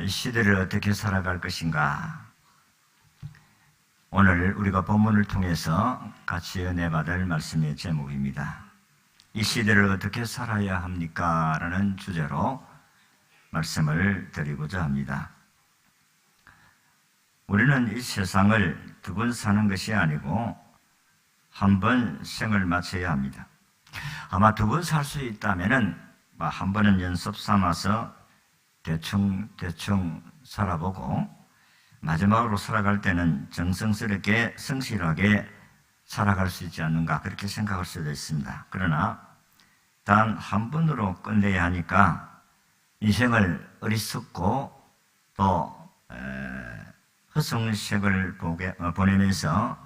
이 시대를 어떻게 살아갈 것인가? 오늘 우리가 본문을 통해서 같이 은혜 받을 말씀의 제목입니다. 이 시대를 어떻게 살아야 합니까? 라는 주제로 말씀을 드리고자 합니다. 우리는 이 세상을 두 번 사는 것이 아니고 한 번 생을 마쳐야 합니다. 아마 두 번 살 수 있다면은 한 번은 연습 삼아서 대충 살아보고 마지막으로 살아갈 때는 정성스럽게 성실하게 살아갈 수 있지 않는가 그렇게 생각할 수도 있습니다. 그러나 단 한 번으로 끝내야 하니까 인생을 어리석고 또 허송세월 보내면서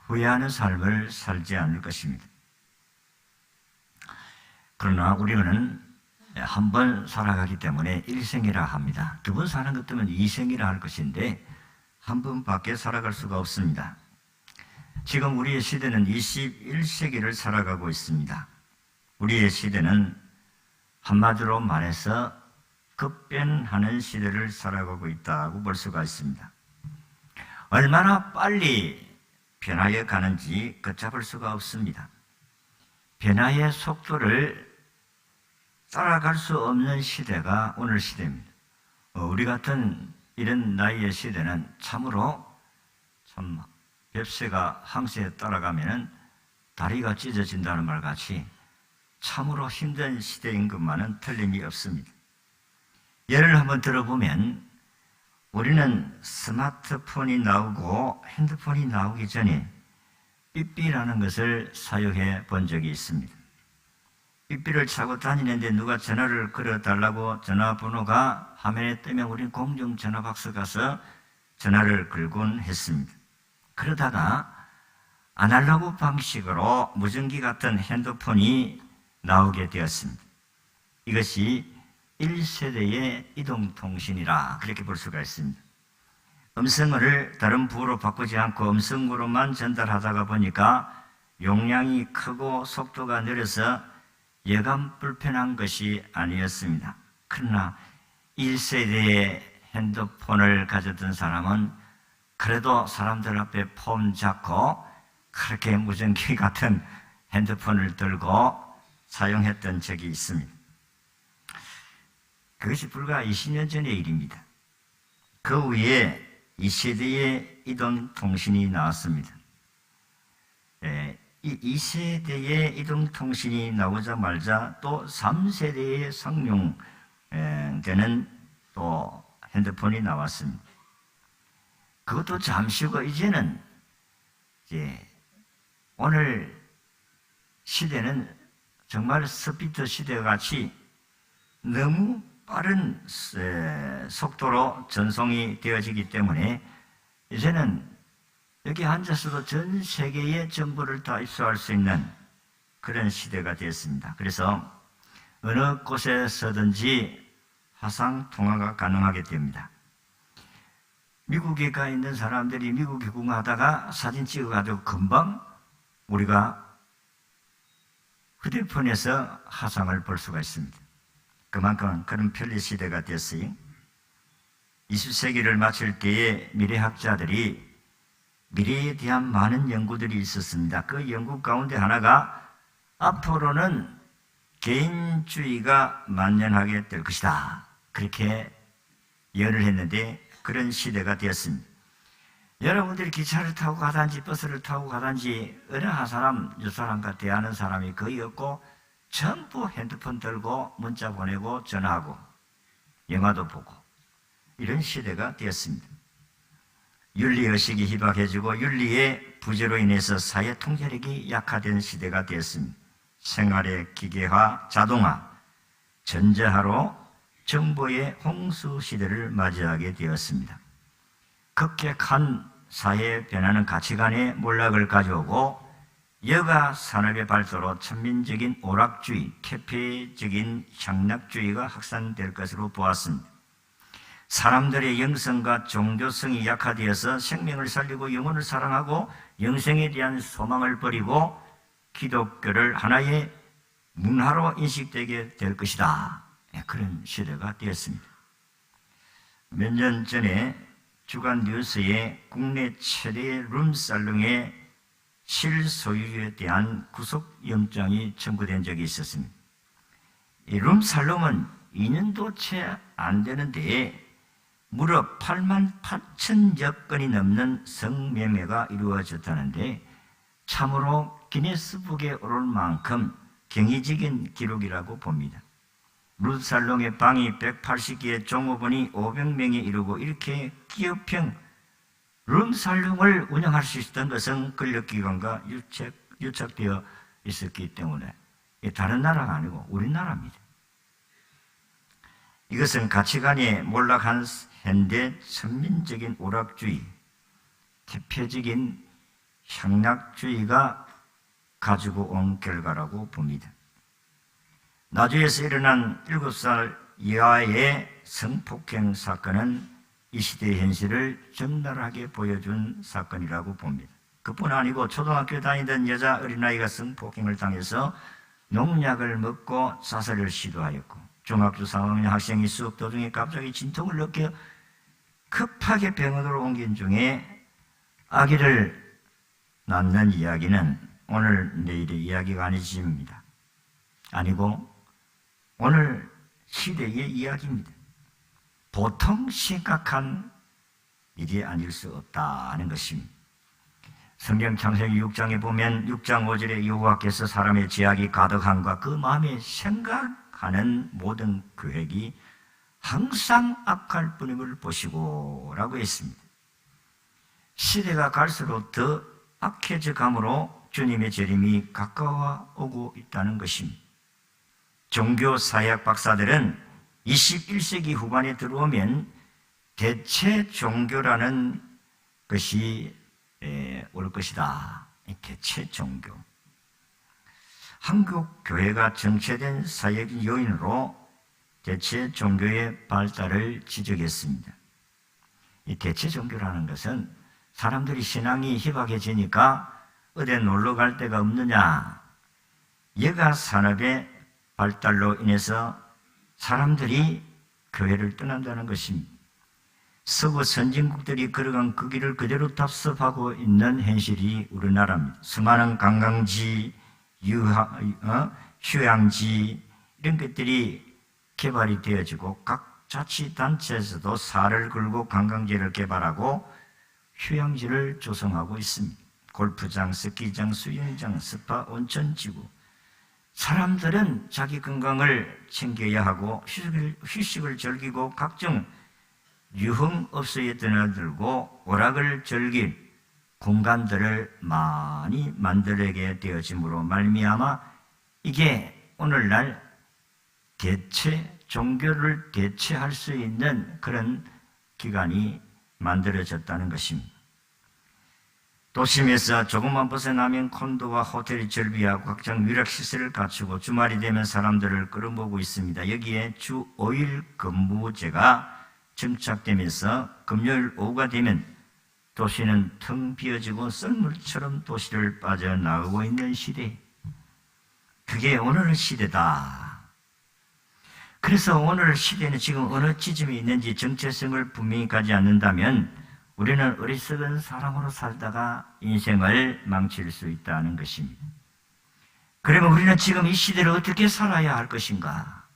후회하는 삶을 살지 않을 것입니다. 그러나 우리는 한 번 살아가기 때문에 일생이라 합니다. 두 번 사는 것 때문에 이생이라 할 것인데 한 번밖에 살아갈 수가 없습니다. 지금 우리의 시대는 21세기를 살아가고 있습니다. 우리의 시대는 한마디로 말해서 급변하는 시대를 살아가고 있다고 볼 수가 있습니다. 얼마나 빨리 변화해 가는지 걷잡을 수가 없습니다. 변화의 속도를 따라갈 수 없는 시대가 오늘 시대입니다. 우리 같은 이런 나이의 시대는 참으로 뱁새가 항새에 따라가면 다리가 찢어진다는 말 같이 참으로 힘든 시대인 것만은 틀림이 없습니다. 예를 한번 들어보면 우리는 스마트폰이 나오고 핸드폰이 나오기 전에 삐삐라는 것을 사용해 본 적이 있습니다. 삐삐를 차고 다니는데 누가 전화를 걸어달라고 전화번호가 화면에 뜨면 우리는 공중전화박스 가서 전화를 걸곤 했습니다. 그러다가 아날로그 방식으로 무전기 같은 핸드폰이 나오게 되었습니다. 이것이 1세대의 이동통신이라 그렇게 볼 수가 있습니다. 음성을 다른 부호로 바꾸지 않고 음성으로만 전달하다가 보니까 용량이 크고 속도가 느려서 여간 불편한 것이 아니었습니다. 그러나 1세대의 핸드폰을 가졌던 사람은 그래도 사람들 앞에 폰 잡고 그렇게 무전기 같은 핸드폰을 들고 사용했던 적이 있습니다. 그것이 불과 20년 전의 일입니다. 그 후에 2세대의 이동통신이 나왔습니다. 이 2세대의 이동통신이 나오자마자 또 3세대의 상용되는 또 핸드폰이 나왔습니다. 그것도 잠시고 이제는 오늘 시대는 정말 스피드 시대 같이 너무 빠른 속도로 전송이 되어지기 때문에 이제는 여기 앉아서도 전 세계의 정보를 다 입수할 수 있는 그런 시대가 되었습니다. 그래서 어느 곳에서든지 화상 통화가 가능하게 됩니다. 미국에 가 있는 사람들이 미국에 구경하다가 사진 찍어가지고 금방 우리가 휴대폰에서 화상을 볼 수가 있습니다. 그만큼 그런 편리 시대가 됐어요. 20세기를 마칠 때에 미래학자들이 미래에 대한 많은 연구들이 있었습니다. 그 연구 가운데 하나가 앞으로는 개인주의가 만연하게 될 것이다. 그렇게 예언을 했는데 그런 시대가 되었습니다. 여러분들이 기차를 타고 가든지 버스를 타고 가든지 어느 한 사람, 저 사람과 대하는 사람이 거의 없고 전부 핸드폰 들고 문자 보내고 전화하고 영화도 보고 이런 시대가 되었습니다. 윤리의식이 희박해지고 윤리의 부재로 인해서 사회 통제력이 약화된 시대가 되었습니다. 생활의 기계화, 자동화, 전자화로 정보의 홍수 시대를 맞이하게 되었습니다. 급격한 사회 변화는 가치관의 몰락을 가져오고 여가 산업의 발도로 천민적인 오락주의, 퇴폐적인 향락주의가 확산될 것으로 보았습니다. 사람들의 영성과 종교성이 약화되어서 생명을 살리고 영혼을 사랑하고 영생에 대한 소망을 버리고 기독교를 하나의 문화로 인식되게 될 것이다. 그런 시대가 되었습니다. 몇 년 전에 주간 뉴스에 국내 최대의 룸살롱의 실소유주에 대한 구속영장이 청구된 적이 있었습니다. 이 룸살롱은 2년도 채 안 되는데 무려 8만 8천여 건이 넘는 성매매가 이루어졌다는데 참으로 기네스북에 오를 만큼 경이적인 기록이라고 봅니다. 룸살롱의 방이 180개의 종업원이 500명에 이르고 이렇게 기업형 룸살롱을 운영할 수 있었던 것은 권력기관과 유착되어 있었기 때문에 다른 나라가 아니고 우리나라입니다. 이것은 가치관이 몰락한 현대 천민적인 오락주의, 대표적인 향락주의가 가지고 온 결과라고 봅니다. 나주에서 일어난 7살 이하의 성폭행 사건은 이 시대의 현실을 적나라하게 보여준 사건이라고 봅니다. 그뿐 아니고 초등학교 다니던 여자 어린아이가 성폭행을 당해서 농약을 먹고 자살을 시도하였고, 중학교 3학년 학생이 수업 도중에 갑자기 진통을 느껴 급하게 병원으로 옮긴 중에 아기를 낳는 이야기는 오늘 내일의 이야기가 아니십니다. 아니고 오늘 시대의 이야기입니다. 보통 심각한 일이 아닐 수 없다는 것입니다. 성경 창세기 6장에 보면 6장 5절에 여호와께서 사람의 죄악이 가득함과 그 마음에 생각하는 모든 계획이 항상 악할 뿐임을 보시고 라고 했습니다. 시대가 갈수록 더 악해져 가므로 주님의 재림이 가까워 오고 있다는 것입니다. 종교 사회학 박사들은 21세기 후반에 들어오면 대체 종교라는 것이 올 것이다. 대체 종교. 한국 교회가 정체된 사회적 요인으로 대체 종교의 발달을 지적했습니다. 이 대체 종교라는 것은 사람들이 신앙이 희박해지니까 어디 놀러 갈 데가 없느냐, 여가 산업의 발달로 인해서 사람들이 교회를 떠난다는 것입니다. 서구 선진국들이 걸어간 그 길을 그대로 답습하고 있는 현실이 우리나라입니다. 수많은 관광지, 휴양지 이런 것들이 개발이 되어지고 각 자치단체에서도 살을 걸고 관광지를 개발하고 휴양지를 조성하고 있습니다. 골프장, 스키장, 수영장, 스파, 온천지구. 사람들은 자기 건강을 챙겨야 하고 휴식을 즐기고 각종 유흥업소에 드나들고 오락을 즐길 공간들을 많이 만들게 되어짐으로 말미암아 이게 오늘날 대체 종교를 대체할 수 있는 그런 기관이 만들어졌다는 것입니다. 도심에서 조금만 벗어나면 콘도와 호텔이 절비하고 각종 위락시설을 갖추고 주말이 되면 사람들을 끌어모으고 있습니다. 여기에 주 5일 근무제가 정착되면서 금요일 오후가 되면 도시는 텅 비어지고 썰물처럼 도시를 빠져나오고 있는 시대. 그게 오늘 시대다. 그래서 오늘 시대는 지금 어느 지점에 있는지 정체성을 분명히 가지 않는다면 우리는 어리석은 사람으로 살다가 인생을 망칠 수 있다는 것입니다. 그러면 우리는 지금 이 시대를 어떻게 살아야 할 것인가?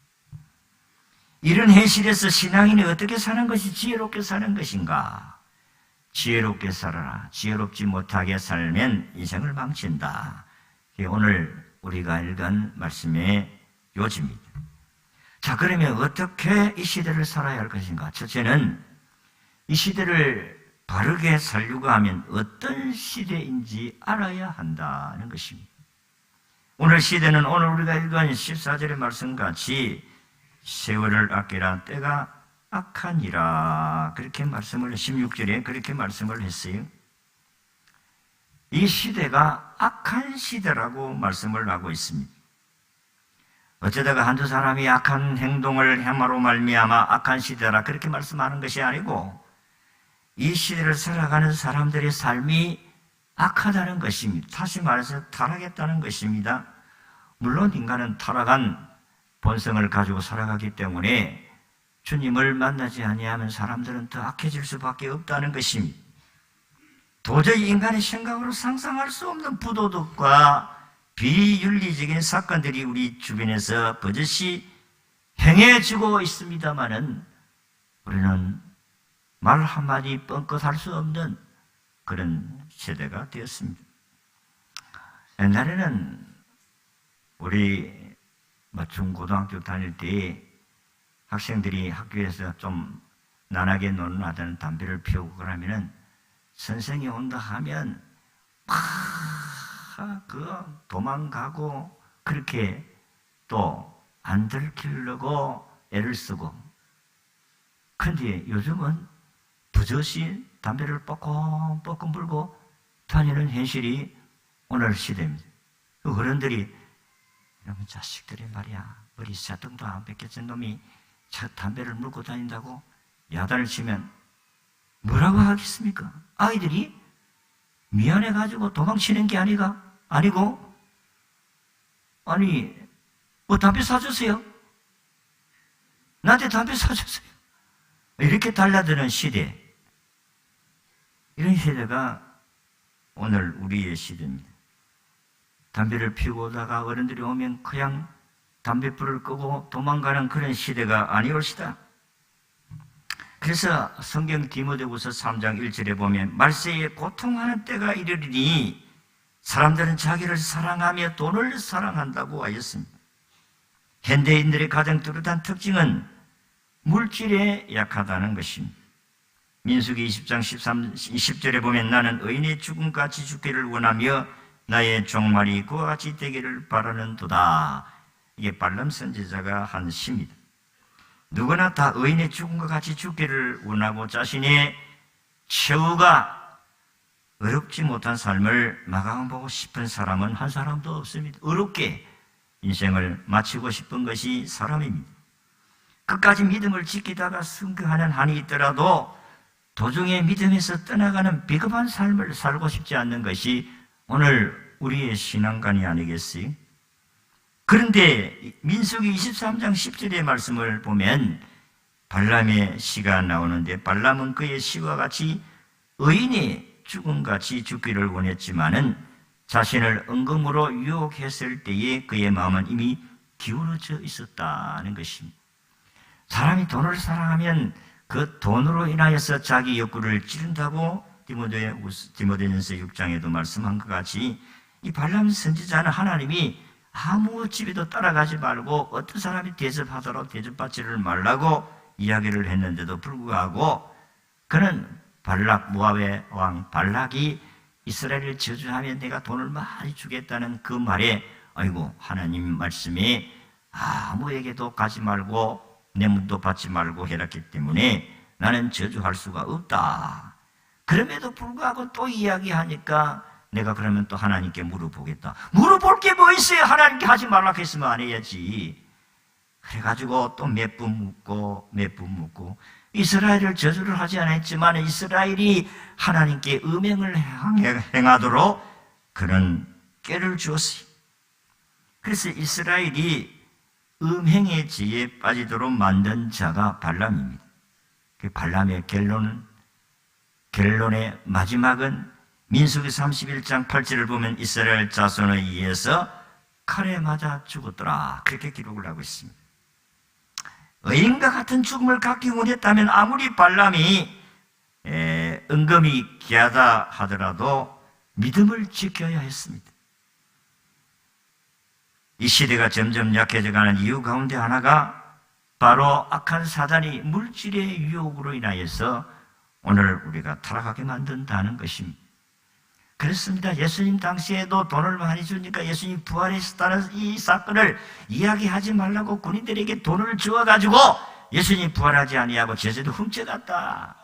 이런 현실에서 신앙인이 어떻게 사는 것이 지혜롭게 사는 것인가? 지혜롭게 살아라. 지혜롭지 못하게 살면 인생을 망친다. 이게 오늘 우리가 읽은 말씀의 요지입니다. 자, 그러면 어떻게 이 시대를 살아야 할 것인가? 첫째는 이 시대를 바르게 살려고 하면 어떤 시대인지 알아야 한다는 것입니다. 오늘 시대는 오늘 우리가 읽은 14절의 말씀같이 세월을 아끼라 때가 악하니라 그렇게 말씀을 16절에 그렇게 말씀을 했어요. 이 시대가 악한 시대라고 말씀을 하고 있습니다. 어쩌다가 한두 사람이 악한 행동을 행함으로 말미암아 악한 시대라 그렇게 말씀하는 것이 아니고 이 시대를 살아가는 사람들의 삶이 악하다는 것입니다. 다시 말해서 타락했다는 것입니다. 물론 인간은 타락한 본성을 가지고 살아가기 때문에 주님을 만나지 아니하면 사람들은 더 악해질 수밖에 없다는 것입니다. 도저히 인간의 생각으로 상상할 수 없는 부도덕과 비윤리적인 사건들이 우리 주변에서 버젓이 행해지고 있습니다마는 우리는 말 한마디 뻥끗 할 수 없는 그런 세대가 되었습니다. 옛날에는 우리 중고등학교 다닐 때 학생들이 학교에서 좀 난하게 노는 아들은 담배를 피우고 그러면은 선생이 온다 하면 도망가고 그렇게 또 안 들키려고 애를 쓰고, 그런데 요즘은 버젓이 담배를 뻐끔뻐끔 불고 다니는 현실이 오늘 시대입니다. 어른들이 이러면 자식들이 말이야, 머리 새똥도 안 뺏겼던 놈이 담배를 물고 다닌다고 야단을 치면 뭐라고 하겠습니까? 아이들이 미안해가지고 도망치는 게 아니고 담배 사주세요. 나한테 담배 사주세요. 이렇게 달라드는 시대, 이런 시대가 오늘 우리의 시대입니다. 담배를 피우고 오다가 어른들이 오면 그냥 담배불을 끄고 도망가는 그런 시대가 아니올시다. 그래서 성경 디모데후서 3장 1절에 보면 말세에 고통하는 때가 이르리니 사람들은 자기를 사랑하며 돈을 사랑한다고 하였습니다. 현대인들의 가장 뚜렷한 특징은 물질에 약하다는 것입니다. 민수기 20장 20절에 보면 나는 의인의 죽음같이 죽기를 원하며 나의 종말이 그와 같이 되기를 바라는도다. 이게 발람 선지자가 한 시입니다. 누구나 다 의인의 죽음과 같이 죽기를 원하고 자신의 최후가 어렵지 못한 삶을 마감하고 싶은 사람은 한 사람도 없습니다. 어렵게 인생을 마치고 싶은 것이 사람입니다. 끝까지 믿음을 지키다가 승격하는 한이 있더라도 도중에 믿음에서 떠나가는 비겁한 삶을 살고 싶지 않는 것이 오늘 우리의 신앙관이 아니겠어요? 그런데 민수기 23장 10절의 말씀을 보면 발람의 시가 나오는데, 발람은 그의 시와 같이 의인이 죽음같이 죽기를 원했지만은 자신을 은금으로 유혹했을 때에 그의 마음은 이미 기울어져 있었다는 것입니다. 사람이 돈을 사랑하면 그 돈으로 인하여서 자기 욕구를 찌른다고 디모데전서 6장에도 말씀한 것 같이 이 발람 선지자는 하나님이 아무 집에도 따라가지 말고 어떤 사람이 대접하도록 대접받지를 말라고 이야기를 했는데도 불구하고 그는 모압의 왕 발락이 이스라엘을 저주하면 내가 돈을 많이 주겠다는 그 말에 아이고 하나님 말씀에 아무에게도 가지 말고 내 문도 받지 말고 해놨기 때문에 나는 저주할 수가 없다. 그럼에도 불구하고 또 이야기하니까 내가 그러면 또 하나님께 물어보겠다. 물어볼 게 뭐 있어요? 하나님께 하지 말라고 했으면 안 해야지. 그래가지고 또 몇 분 묻고 이스라엘을 저주를 하지 않았지만 이스라엘이 하나님께 음행을 행하도록 그는 꾀를 주었어요. 그래서 이스라엘이 음행의 지에 빠지도록 만든 자가 발람입니다. 그 발람의 결론의 마지막은 민수기 31장 8절을 보면 이스라엘 자손에 의해서 칼에 맞아 죽었더라. 그렇게 기록을 하고 있습니다. 의인과 같은 죽음을 갖기 원했다면 아무리 발람이 은금이 귀하다 하더라도 믿음을 지켜야 했습니다. 이 시대가 점점 약해져가는 이유 가운데 하나가 바로 악한 사단이 물질의 유혹으로 인하여서 오늘 우리가 타락하게 만든다는 것입니다. 그렇습니다. 예수님 당시에도 돈을 많이 주니까 예수님 부활했다는 이 사건을 이야기하지 말라고 군인들에게 돈을 주어가지고 예수님 부활하지 아니하고 제자도 훔쳐갔다.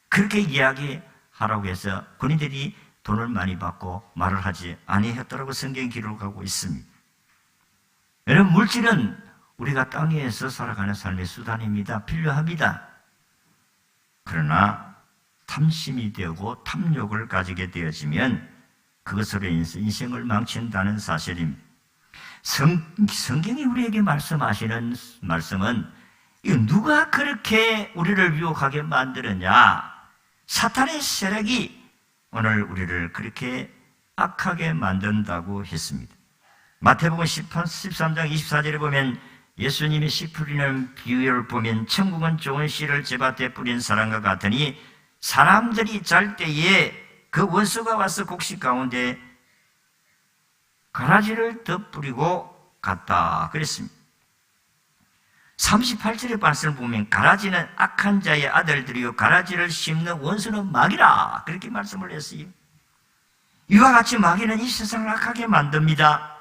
그렇게 이야기하라고 해서 군인들이 돈을 많이 받고 말을 하지 아니했더라고 성경이 기록하고 있습니다. 여러분, 물질은 우리가 땅 위에서 살아가는 삶의 수단입니다. 필요합니다. 그러나 탐심이 되고 탐욕을 가지게 되어지면 그것으로 인해서 인생을 망친다는 사실입니다. 성경이 우리에게 말씀하시는 말씀은 이거 누가 그렇게 우리를 유혹하게 만들었냐? 사탄의 세력이 오늘 우리를 그렇게 악하게 만든다고 했습니다. 마태복음 13장 24절에 보면 예수님이 씨 뿌리는 비유를 보면 천국은 좋은 씨를 제밭에 뿌린 사람과 같으니 사람들이 잘 때에 그 원수가 와서 곡식 가운데 가라지를 더 뿌리고 갔다 그랬습니다. 38절의 말씀을 보면 가라지는 악한 자의 아들들이요 가라지를 심는 원수는 마귀라 그렇게 말씀을 했어요. 이와 같이 마귀는 이 세상을 악하게 만듭니다.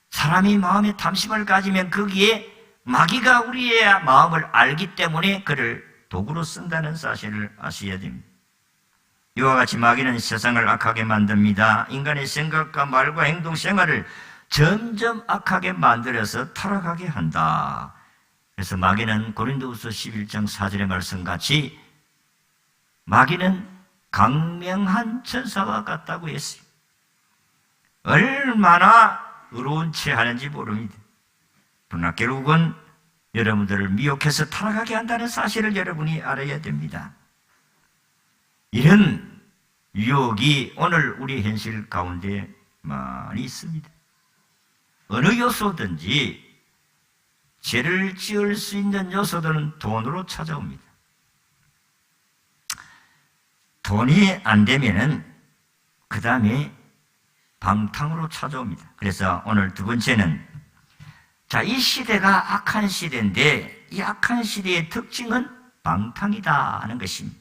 사람이 마음에 탐심을 가지면 거기에 마귀가 우리의 마음을 알기 때문에 그를 도구로 쓴다는 사실을 아셔야 됩니다. 이와 같이 마귀는 세상을 악하게 만듭니다. 인간의 생각과 말과 행동 생활을 점점 악하게 만들어서 타락하게 한다. 그래서 마귀는 고린도후서 11장 4절의 말씀같이 마귀는 강명한 천사와 같다고 했어요. 얼마나 의로운 채 하는지 모릅니다. 그러나 결국은 여러분들을 미혹해서 타락하게 한다는 사실을 여러분이 알아야 됩니다. 이런 유혹이 오늘 우리 현실 가운데 많이 있습니다. 어느 요소든지 죄를 지을 수 있는 요소들은 돈으로 찾아옵니다. 돈이 안 되면은 그 다음에 방탕으로 찾아옵니다. 그래서 오늘 두 번째는 이 시대가 악한 시대인데 이 악한 시대의 특징은 방탕이다 하는 것입니다.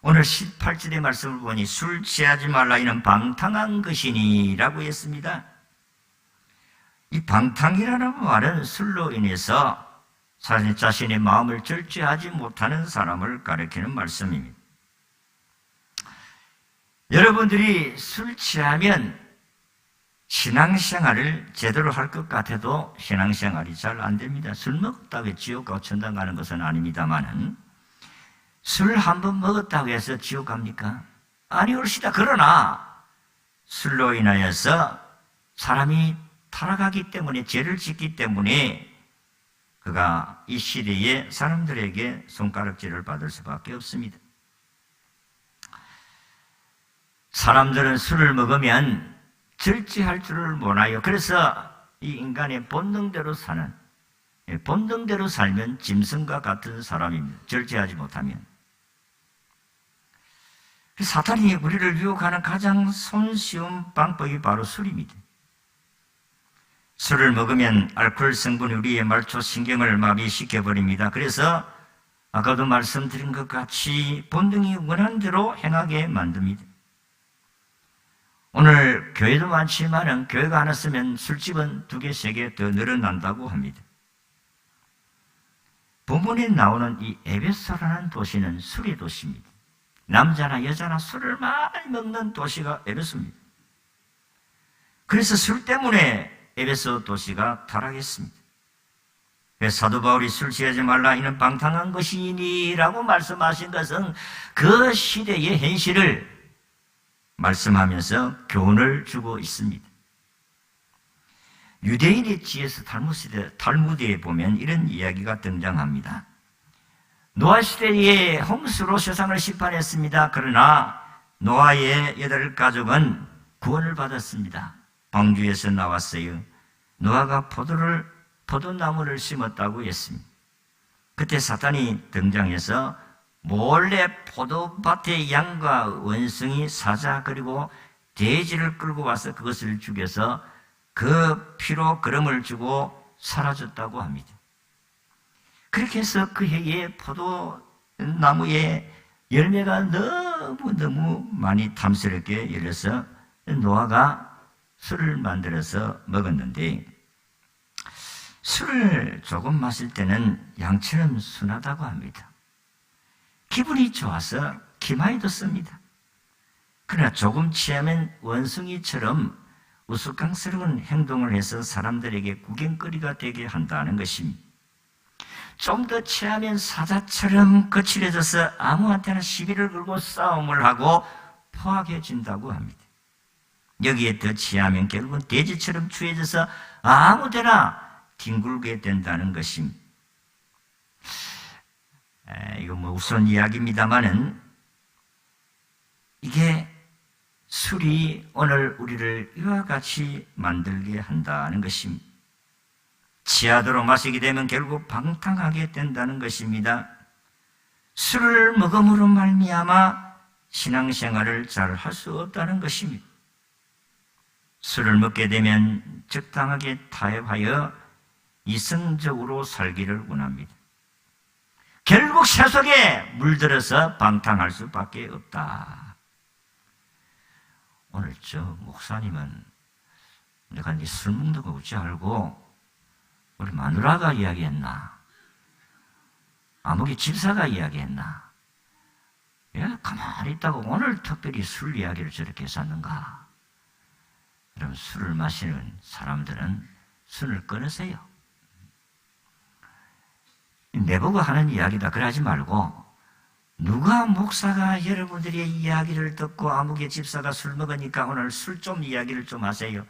오늘 18절의 말씀을 보니 술 취하지 말라 이는 방탕한 것이니 라고 했습니다. 이 방탕이라는 말은 술로 인해서 자신의 마음을 절제하지 못하는 사람을 가리키는 말씀입니다. 여러분들이 술 취하면 신앙생활을 제대로 할 것 같아도 신앙생활이 잘 안 됩니다. 술 먹었다고 지옥 가고 천당 가는 것은 아닙니다만은 술 한 번 먹었다고 해서 지옥 갑니까? 아니 옳시다. 그러나 술로 인하여서 사람이 타락하기 때문에 죄를 짓기 때문에 그가 이 시대에 사람들에게 손가락질을 받을 수밖에 없습니다. 사람들은 술을 먹으면 절제할 줄을 몰라요. 그래서 이 인간의 본능대로 살면 짐승과 같은 사람입니다. 절제하지 못하면. 사탄이 우리를 유혹하는 가장 손쉬운 방법이 바로 술입니다. 술을 먹으면 알코올 성분이 우리의 말초 신경을 마비시켜버립니다. 그래서 아까도 말씀드린 것 같이 본능이 원하는 대로 행하게 만듭니다. 오늘 교회도 많지만 교회가 하나 쓰면 술집은 2개, 3개 더 늘어난다고 합니다. 본문에 나오는 이 에베소라는 도시는 술의 도시입니다. 남자나 여자나 술을 많이 먹는 도시가 에베소입니다. 그래서 술 때문에 에베소 도시가 타락했습니다. 그래서 사도 바울이 술 취하지 말라 이는 방탕한 것이니 라고 말씀하신 것은 그 시대의 현실을 말씀하면서 교훈을 주고 있습니다. 유대인의 지에서 탈무드에 보면 이런 이야기가 등장합니다. 노아 시대에 홍수로 세상을 심판했습니다. 그러나 노아의 8가족은 구원을 받았습니다. 방주에서 나왔어요. 노아가 포도나무를 심었다고 했습니다. 그때 사탄이 등장해서 몰래 포도밭의 양과 원숭이, 사자 그리고 돼지를 끌고 와서 그것을 죽여서 그 피로 거름을 주고 사라졌다고 합니다. 그렇게 해서 그 해에 포도나무에 열매가 너무 많이 탐스럽게 열려서 노아가 술을 만들어서 먹었는데 술을 조금 마실 때는 양처럼 순하다고 합니다. 기분이 좋아서 기마에도 씁니다. 그러나 조금 취하면 원숭이처럼 우스꽝스러운 행동을 해서 사람들에게 구경거리가 되게 한다는 것입니다. 좀 더 취하면 사자처럼 거칠어져서 아무한테나 시비를 걸고 싸움을 하고 포악해진다고 합니다. 여기에 더 취하면 결국은 돼지처럼 추해져서 아무데나 뒹굴게 된다는 것입니다. 이거 뭐 우스운 이야기입니다만은 이게 술이 오늘 우리를 이와 같이 만들게 한다는 것입니다. 취하도록 마시게 되면 결국 방탕하게 된다는 것입니다. 술을 먹음으로 말미암아 신앙생활을 잘 할 수 없다는 것입니다. 술을 먹게 되면 적당하게 타협하여 이성적으로 살기를 원합니다. 결국 세속에 물들어서 방탕할 수밖에 없다. 오늘 저 목사님은 내가 네 술 먹는 거 어찌 알고 우리 마누라가 이야기했나? 아무개 집사가 이야기했나? 예, 가만히 있다고 오늘 특별히 술 이야기를 저렇게 했었는가? 여러분, 술을 마시는 사람들은 술을 끊으세요. 내보고 하는 이야기다 그러지 말고 누가 목사가 여러분들의 이야기를 듣고 아무개 집사가 술 먹으니까 오늘 술 좀 이야기를 좀 하세요.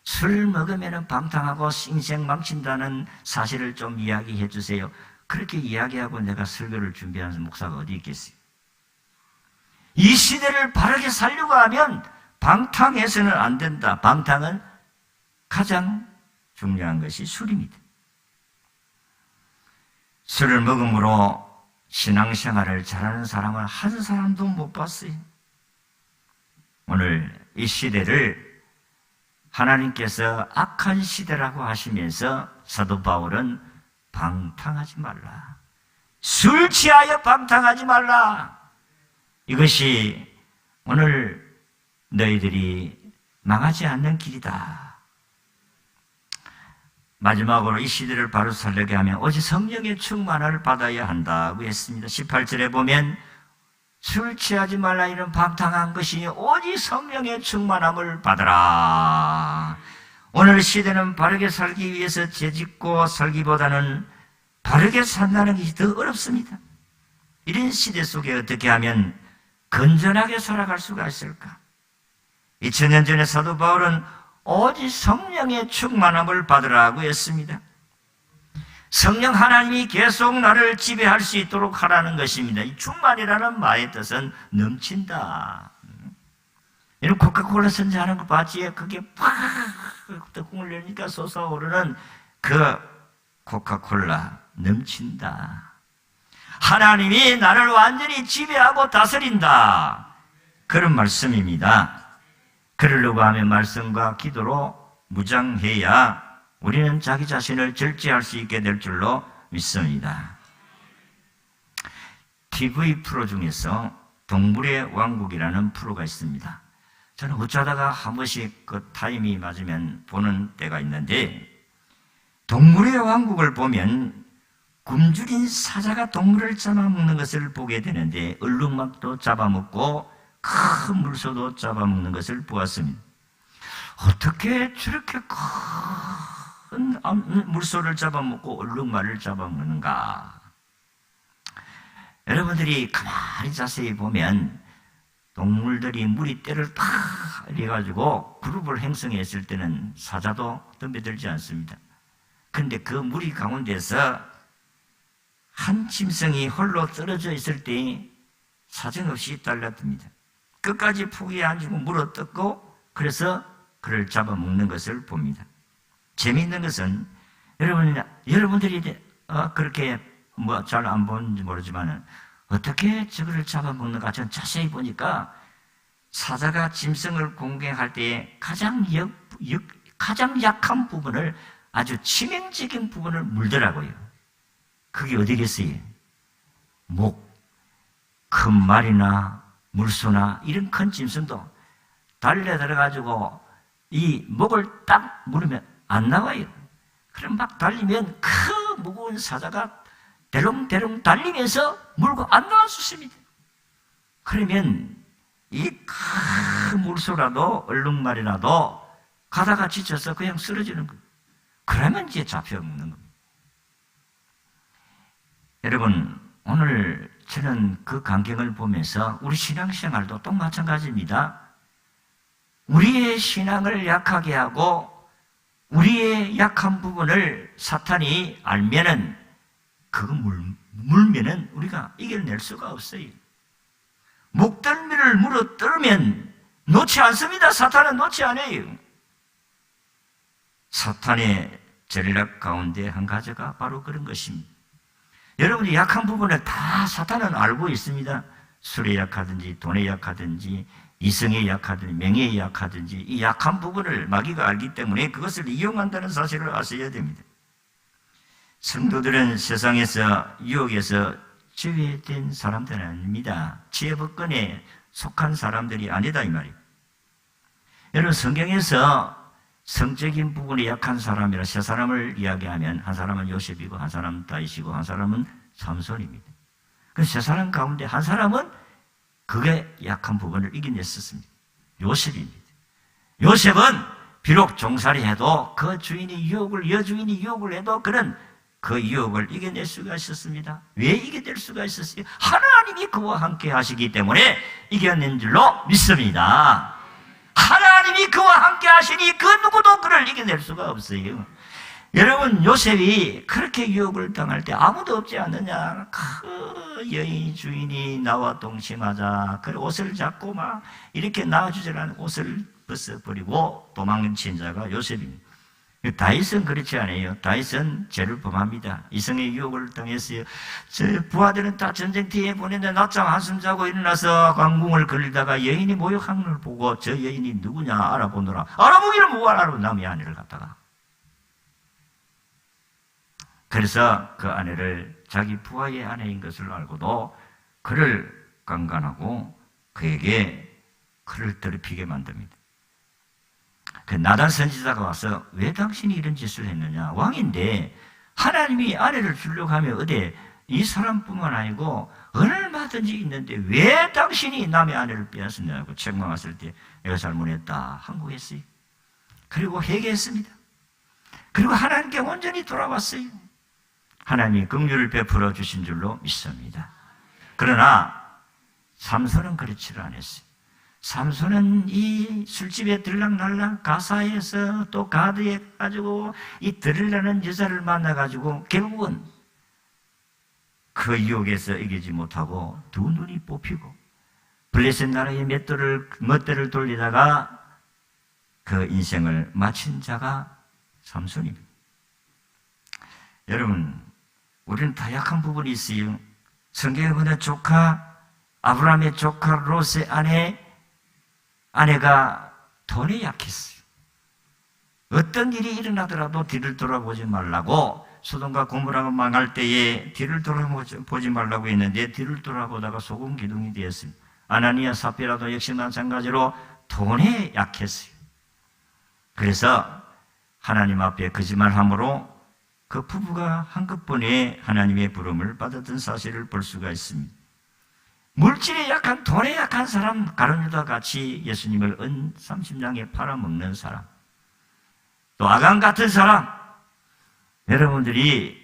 술 먹으면 방탕하고 인생 망친다는 사실을 좀 이야기해 주세요. 그렇게 이야기하고 내가 설교를 준비하는 목사가 어디 있겠어요? 이 시대를 바르게 살려고 하면 방탕해서는 안 된다. 방탕은 가장 중요한 것이 술입니다. 술을 먹음으로 신앙생활을 잘하는 사람은 한 사람도 못 봤어요. 오늘 이 시대를 하나님께서 악한 시대라고 하시면서 사도 바울은 방탕하지 말라. 술 취하여 방탕하지 말라. 이것이 오늘 너희들이 망하지 않는 길이다. 마지막으로 이 시대를 바로 살려게 하면 오직 성령의 충만을 받아야 한다고 했습니다. 18절에 보면 술 취하지 말라 이런 방탕한 것이 오직 성령의 충만함을 받으라. 오늘 시대는 바르게 살기 위해서 죄짓고 살기보다는 바르게 산다는 것이 더 어렵습니다. 이런 시대 속에 어떻게 하면 건전하게 살아갈 수가 있을까? 2000년 전에 사도 바울은 오직 성령의 충만함을 받으라고 했습니다. 성령 하나님이 계속 나를 지배할 수 있도록 하라는 것입니다. 이 충만이라는 말의 뜻은 넘친다. 이런 코카콜라 선전하는 거 봤지? 그게 팍 뚜껑을 열니까 솟아오르는 그 코카콜라 넘친다. 하나님이 나를 완전히 지배하고 다스린다. 그런 말씀입니다. 그러려고 하면 말씀과 기도로 무장해야 우리는 자기 자신을 절제할 수 있게 될 줄로 믿습니다. TV 프로 중에서 동물의 왕국이라는 프로가 있습니다. 저는 어쩌다가 한 번씩 그 타임이 맞으면 보는 때가 있는데, 동물의 왕국을 보면 굶주린 사자가 동물을 잡아먹는 것을 보게 되는데 얼룩막도 잡아먹고 큰 물소도 잡아먹는 것을 보았습니다. 어떻게 저렇게 큰 물소를 잡아먹고 얼룩말을 잡아먹는가? 여러분들이 가만히 자세히 보면 동물들이 물이 때를 탁 해가지고 그룹을 형성했을 때는 사자도 덤벼들지 않습니다. 그런데 그 무리 가운데서 한 짐승이 홀로 떨어져 있을 때 사정없이 달라듭니다. 끝까지 포기에 안 주고 물어뜯고 그래서 그를 잡아먹는 것을 봅니다. 재미있는 것은 여러분들이 그렇게 뭐 잘 안 보는지 모르지만 어떻게 저거를 잡아먹는가 전 자세히 보니까 사자가 짐승을 공격할 때 가장 약한 부분을 아주 치명적인 부분을 물더라고요. 그게 어디겠어요? 목, 큰 말이나 물소나 이런 큰 짐승도 달려들어가지고 이 목을 딱 물으면 안 나와요. 그럼 막 달리면 큰 무거운 사자가 대롱대롱 달리면서 물고 안 나왔습니다. 그러면 이 큰 물소라도 얼룩말이라도 가다가 지쳐서 그냥 쓰러지는 거예요. 그러면 이제 잡혀먹는 겁니다. 여러분, 오늘 저는 그 광경을 보면서 우리 신앙생활도 또 마찬가지입니다. 우리의 신앙을 약하게 하고 우리의 약한 부분을 사탄이 알면은 그거 물면은 우리가 이겨낼 수가 없어요. 목덜미를 물어뜯으면 놓지 않습니다. 사탄은 놓지 않아요. 사탄의 전략 가운데 한 가지가 바로 그런 것입니다. 여러분이 약한 부분을 다 사탄은 알고 있습니다. 술에 약하든지 돈에 약하든지 이성에 약하든지 명예에 약하든지 이 약한 부분을 마귀가 알기 때문에 그것을 이용한다는 사실을 아셔야 됩니다. 성도들은 세상에서 유혹에서 제외된 사람들은 아닙니다. 지혜법권에 속한 사람들이 아니다 이 말이에요. 여러분 성경에서 성적인 부분에 약한 사람이라 세 사람을 이야기하면 한 사람은 요셉이고 한 사람은 다윗이고 한 사람은 삼손입니다. 그 세 사람 가운데 한 사람은 그게 약한 부분을 이겨냈었습니다. 요셉입니다. 요셉은 비록 종살이 해도 그 여주인이 유혹을 해도 그는 그 유혹을 이겨낼 수가 있었습니다. 왜 이겨낼 수가 있었어요? 하나님이 그와 함께 하시기 때문에 이겨낸 줄로 믿습니다. 하나님이 그와 함께 하시니 그 누구도 그를 이겨낼 수가 없어요. 여러분 요셉이 그렇게 유혹을 당할 때 아무도 없지 않느냐. 그 여인 주인이 나와 동침하자. 그 옷을 잡고 막 이렇게 나와주자라는 옷을 벗어버리고 도망친 자가 요셉입니다. 다윗은 그렇지 않아요. 다윗은 죄를 범합니다. 이성의 유혹을 당했어요. 저 부하들은 다 전쟁터에 보냈는데 낮잠 한숨 자고 일어나서 광궁을 걸리다가 여인이 모욕하는 걸 보고 저 여인이 누구냐 알아보느라 알아보기를 못 알아보고 남의 아내를 갖다가 그래서 그 아내를 자기 부하의 아내인 것을 알고도 그를 강간하고 그에게 그를 더럽히게 만듭니다. 그 나단 선지자가 와서 왜 당신이 이런 짓을 했느냐. 왕인데 하나님이 아내를 주려고 하면 어디 이 사람뿐만 아니고 얼마든지 있는데 왜 당신이 남의 아내를 빼앗느냐고 책망했을 때 내가 잘못했다 한국했어요. 그리고 회개했습니다. 그리고 하나님께 온전히 돌아왔어요. 하나님이 긍휼을 베풀어 주신 줄로 믿습니다. 그러나 삼손은 그렇지를 않았어요. 삼손은 이 술집에 들락날락 가사에서 또 가드에 가지고 이 들으려는 여자를 만나가지고 결국은 그 유혹에서 이기지 못하고 두 눈이 뽑히고 블레셋 나라의 멋대를 돌리다가 그 인생을 마친 자가 삼손입니다. 여러분 우리는 다 약한 부분이 있어요. 성경에 보면 아브라함의 조카 롯의 아내가 돈에 약했어요. 어떤 일이 일어나더라도 뒤를 돌아보지 말라고 소돔과 고모라가 망할 때에 뒤를 돌아보지 말라고 했는데 뒤를 돌아보다가 소금 기둥이 되었습니다. 아나니아 삽비라도 역시 마찬가지로 돈에 약했어요. 그래서 하나님 앞에 거짓말함으로 그 부부가 한꺼번에 하나님의 부름을 받았던 사실을 볼 수가 있습니다. 물질에 약한 돈에 약한 사람 가룟유다 같이 예수님을 은 30냥에 팔아먹는 사람 또 아간 같은 사람 여러분들이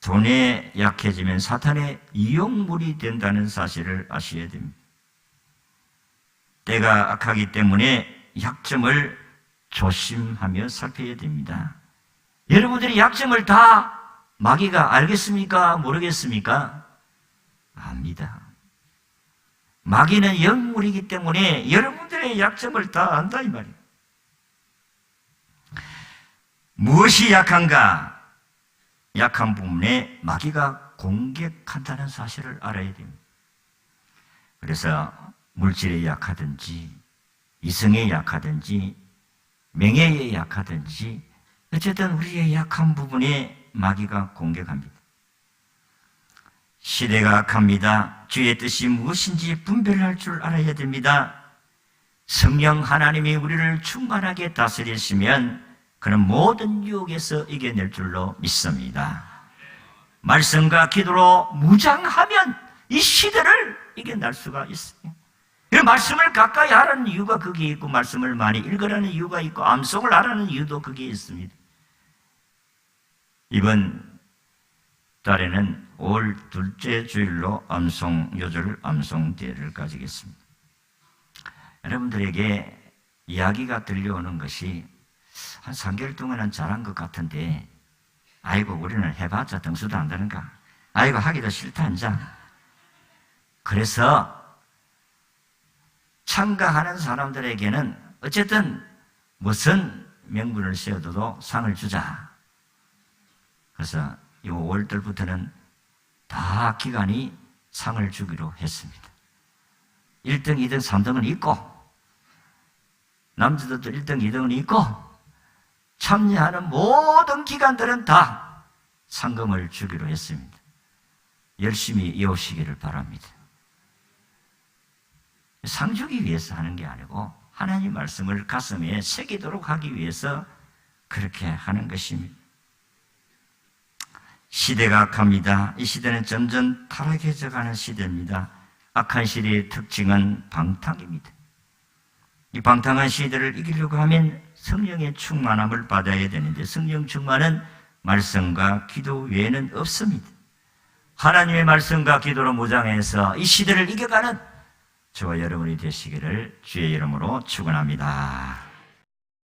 돈에 약해지면 사탄의 이용물이 된다는 사실을 아셔야 됩니다. 때가 악하기 때문에 약점을 조심하며 살펴야 됩니다. 여러분들이 약점을 다 마귀가 알겠습니까? 모르겠습니까? 압니다. 마귀는 영물이기 때문에 여러분들의 약점을 다 안다 이 말이에요. 무엇이 약한가? 약한 부분에 마귀가 공격한다는 사실을 알아야 됩니다. 그래서 물질에 약하든지 이성에 약하든지 명예에 약하든지 어쨌든 우리의 약한 부분에 마귀가 공격합니다. 시대가 악합니다. 주의 뜻이 무엇인지 분별할 줄 알아야 됩니다. 성령 하나님이 우리를 충만하게 다스리시면 그는 모든 유혹에서 이겨낼 줄로 믿습니다. 말씀과 기도로 무장하면 이 시대를 이겨낼 수가 있어요. 말씀을 가까이 하라는 이유가 거기에 있고 말씀을 많이 읽으라는 이유가 있고 암송을 하라는 이유도 거기에 있습니다. 이번 달에는 5월 둘째 주일로 요절 암송대회를 가지겠습니다. 여러분들에게 이야기가 들려오는 것이 한 3개월 동안은 잘한 것 같은데 아이고 우리는 해봤자 등수도 안 되는가 아이고 하기도 싫다 이제. 그래서 참가하는 사람들에게는 어쨌든 무슨 명분을 세워도 상을 주자. 그래서 이 5월달부터는 다 기간이 상을 주기로 했습니다. 1등, 2등, 3등은 있고 남자들도 1등, 2등은 있고 참여하는 모든 기관들은 다 상금을 주기로 했습니다. 열심히 이어오시기를 바랍니다. 상 주기 위해서 하는 게 아니고 하나님 말씀을 가슴에 새기도록 하기 위해서 그렇게 하는 것입니다. 시대가 갑니다. 이 시대는 점점 타락해져 가는 시대입니다. 악한 시대의 특징은 방탕입니다. 이 방탕한 시대를 이기려고 하면 성령의 충만함을 받아야 되는데 성령 충만은 말씀과 기도 외에는 없습니다. 하나님의 말씀과 기도로 무장해서 이 시대를 이겨가는 저와 여러분이 되시기를 주의 이름으로 축원합니다.